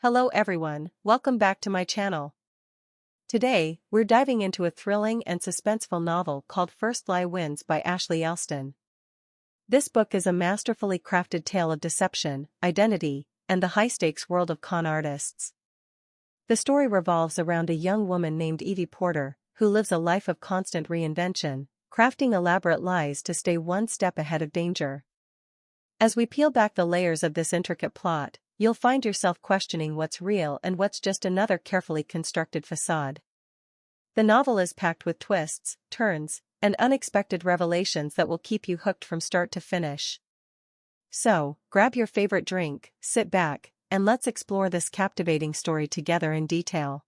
Hello everyone, welcome back to my channel. Today, we're diving into a thrilling and suspenseful novel called First Lie Wins by Ashley Elston. This book is a masterfully crafted tale of deception, identity, and the high-stakes world of con artists. The story revolves around a young woman named Evie Porter, who lives a life of constant reinvention, crafting elaborate lies to stay one step ahead of danger. As we peel back the layers of this intricate plot, you'll find yourself questioning what's real and what's just another carefully constructed facade. The novel is packed with twists, turns, and unexpected revelations that will keep you hooked from start to finish. So, grab your favorite drink, sit back, and let's explore this captivating story together in detail.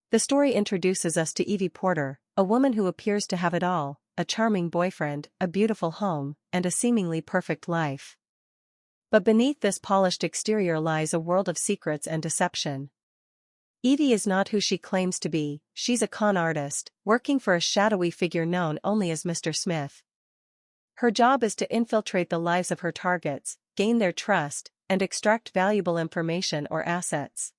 The story introduces us to Evie Porter, a woman who appears to have it all: a charming boyfriend, a beautiful home, and a seemingly perfect life. But beneath this polished exterior lies a world of secrets and deception. Evie is not who she claims to be. She's a con artist, working for a shadowy figure known only as Mr. Smith. Her job is to infiltrate the lives of her targets, gain their trust, and extract valuable information or assets.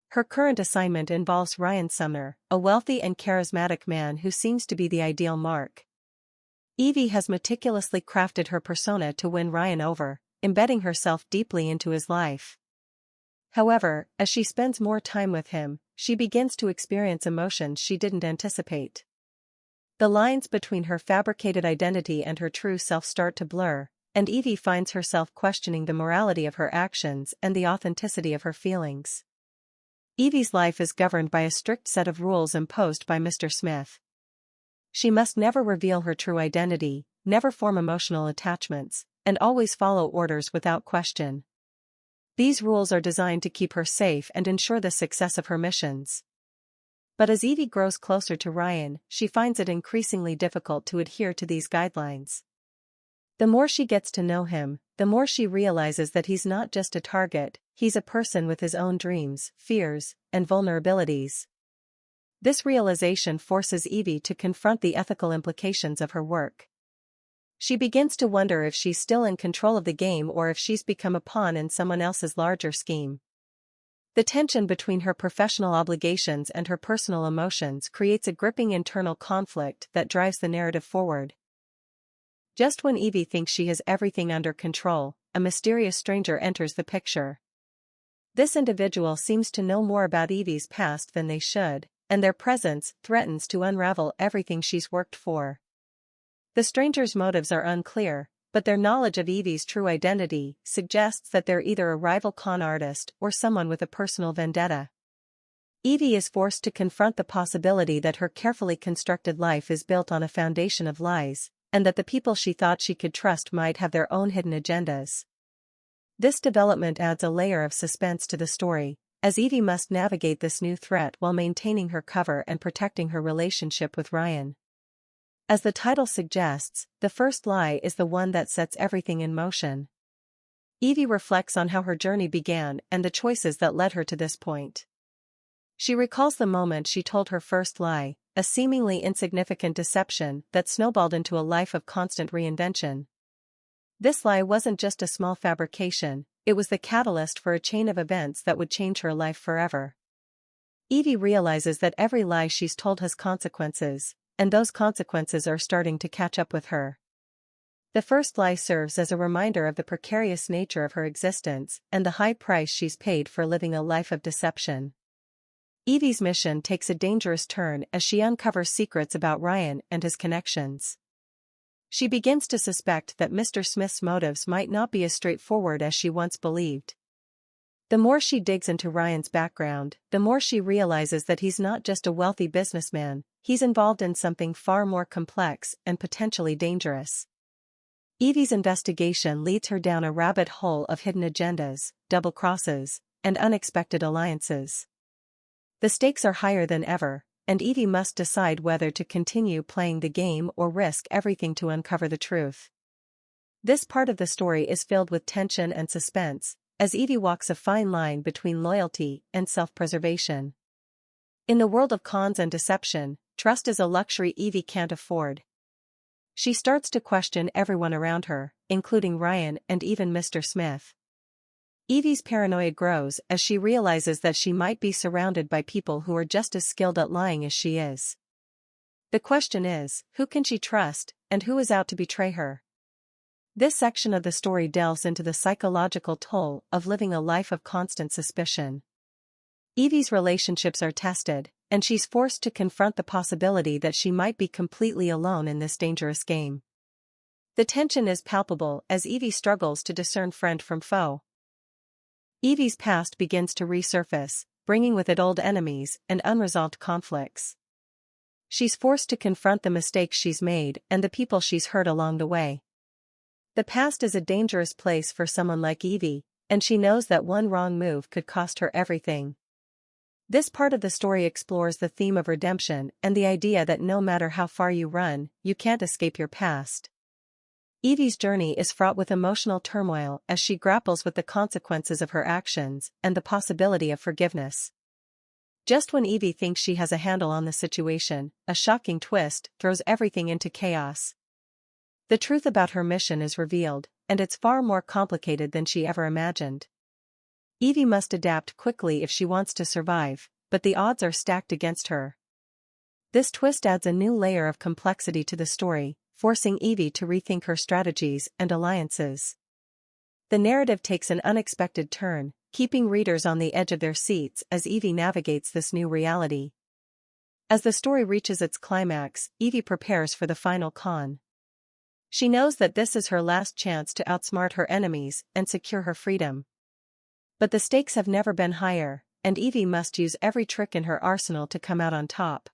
Her current assignment involves Ryan Sumner, a wealthy and charismatic man who seems to be the ideal mark. Evie has meticulously crafted her persona to win Ryan over, embedding herself deeply into his life. However, as she spends more time with him, she begins to experience emotions she didn't anticipate. The lines between her fabricated identity and her true self start to blur, and Evie finds herself questioning the morality of her actions and the authenticity of her feelings. Evie's life is governed by a strict set of rules imposed by Mr. Smith. She must never reveal her true identity, never form emotional attachments, and always follow orders without question. These rules are designed to keep her safe and ensure the success of her missions. But as Evie grows closer to Ryan, she finds it increasingly difficult to adhere to these guidelines. The more she gets to know him, the more she realizes that he's not just a target, he's a person with his own dreams, fears, and vulnerabilities. This realization forces Evie to confront the ethical implications of her work. She begins to wonder if she's still in control of the game or if she's become a pawn in someone else's larger scheme. The tension between her professional obligations and her personal emotions creates a gripping internal conflict that drives the narrative forward. Just when Evie thinks she has everything under control, a mysterious stranger enters the picture. This individual seems to know more about Evie's past than they should, and their presence threatens to unravel everything she's worked for. The stranger's motives are unclear, but their knowledge of Evie's true identity suggests that they're either a rival con artist or someone with a personal vendetta. Evie is forced to confront the possibility that her carefully constructed life is built on a foundation of lies, and that the people she thought she could trust might have their own hidden agendas. This development adds a layer of suspense to the story, as Evie must navigate this new threat while maintaining her cover and protecting her relationship with Ryan. As the title suggests, the first lie is the one that sets everything in motion. Evie reflects on how her journey began and the choices that led her to this point. She recalls the moment she told her first lie, a seemingly insignificant deception that snowballed into a life of constant reinvention. This lie wasn't just a small fabrication, it was the catalyst for a chain of events that would change her life forever. Evie realizes that every lie she's told has consequences, and those consequences are starting to catch up with her. The first lie serves as a reminder of the precarious nature of her existence and the high price she's paid for living a life of deception. Evie's mission takes a dangerous turn as she uncovers secrets about Ryan and his connections. She begins to suspect that Mr. Smith's motives might not be as straightforward as she once believed. The more she digs into Ryan's background, the more she realizes that he's not just a wealthy businessman, he's involved in something far more complex and potentially dangerous. Evie's investigation leads her down a rabbit hole of hidden agendas, double crosses, and unexpected alliances. The stakes are higher than ever, and Evie must decide whether to continue playing the game or risk everything to uncover the truth. This part of the story is filled with tension and suspense, as Evie walks a fine line between loyalty and self-preservation. In the world of cons and deception, trust is a luxury Evie can't afford. She starts to question everyone around her, including Ryan and even Mr. Smith. Evie's paranoia grows as she realizes that she might be surrounded by people who are just as skilled at lying as she is. The question is, who can she trust, and who is out to betray her? This section of the story delves into the psychological toll of living a life of constant suspicion. Evie's relationships are tested, and she's forced to confront the possibility that she might be completely alone in this dangerous game. The tension is palpable as Evie struggles to discern friend from foe. Evie's past begins to resurface, bringing with it old enemies and unresolved conflicts. She's forced to confront the mistakes she's made and the people she's hurt along the way. The past is a dangerous place for someone like Evie, and she knows that one wrong move could cost her everything. This part of the story explores the theme of redemption and the idea that no matter how far you run, you can't escape your past. Evie's journey is fraught with emotional turmoil as she grapples with the consequences of her actions and the possibility of forgiveness. Just when Evie thinks she has a handle on the situation, a shocking twist throws everything into chaos. The truth about her mission is revealed, and it's far more complicated than she ever imagined. Evie must adapt quickly if she wants to survive, but the odds are stacked against her. This twist adds a new layer of complexity to the story, forcing Evie to rethink her strategies and alliances. The narrative takes an unexpected turn, keeping readers on the edge of their seats as Evie navigates this new reality. As the story reaches its climax, Evie prepares for the final con. She knows that this is her last chance to outsmart her enemies and secure her freedom. But the stakes have never been higher, and Evie must use every trick in her arsenal to come out on top.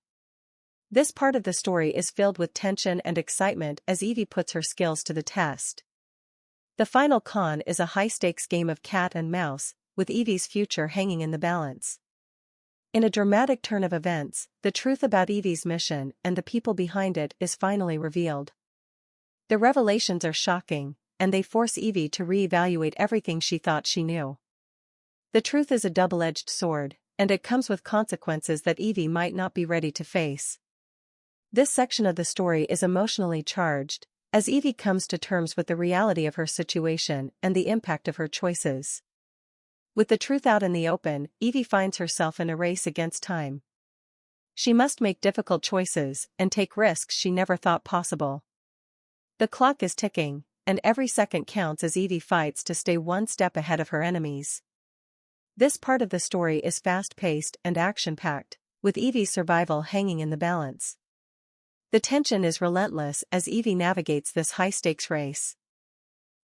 This part of the story is filled with tension and excitement as Evie puts her skills to the test. The final con is a high-stakes game of cat and mouse, with Evie's future hanging in the balance. In a dramatic turn of events, the truth about Evie's mission and the people behind it is finally revealed. The revelations are shocking, and they force Evie to reevaluate everything she thought she knew. The truth is a double-edged sword, and it comes with consequences that Evie might not be ready to face. This section of the story is emotionally charged, as Evie comes to terms with the reality of her situation and the impact of her choices. With the truth out in the open, Evie finds herself in a race against time. She must make difficult choices and take risks she never thought possible. The clock is ticking, and every second counts as Evie fights to stay one step ahead of her enemies. This part of the story is fast-paced and action-packed, with Evie's survival hanging in the balance. The tension is relentless as Evie navigates this high-stakes race.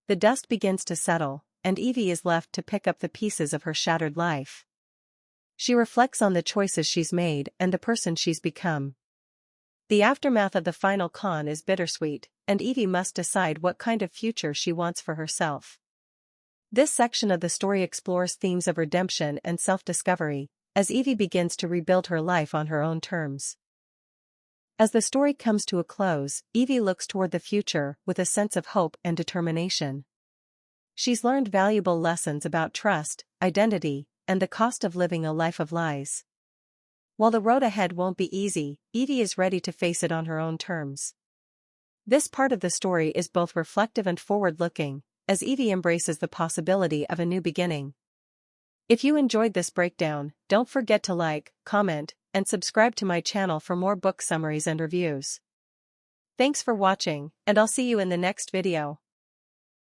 The dust begins to settle, and Evie is left to pick up the pieces of her shattered life. She reflects on the choices she's made and the person she's become. The aftermath of the final con is bittersweet, and Evie must decide what kind of future she wants for herself. This section of the story explores themes of redemption and self-discovery, as Evie begins to rebuild her life on her own terms. As the story comes to a close, Evie looks toward the future with a sense of hope and determination. She's learned valuable lessons about trust, identity, and the cost of living a life of lies. While the road ahead won't be easy, Evie is ready to face it on her own terms. This part of the story is both reflective and forward-looking, as Evie embraces the possibility of a new beginning. If you enjoyed this breakdown, don't forget to like, comment, and subscribe to my channel for more book summaries and reviews. Thanks for watching, and I'll see you in the next video.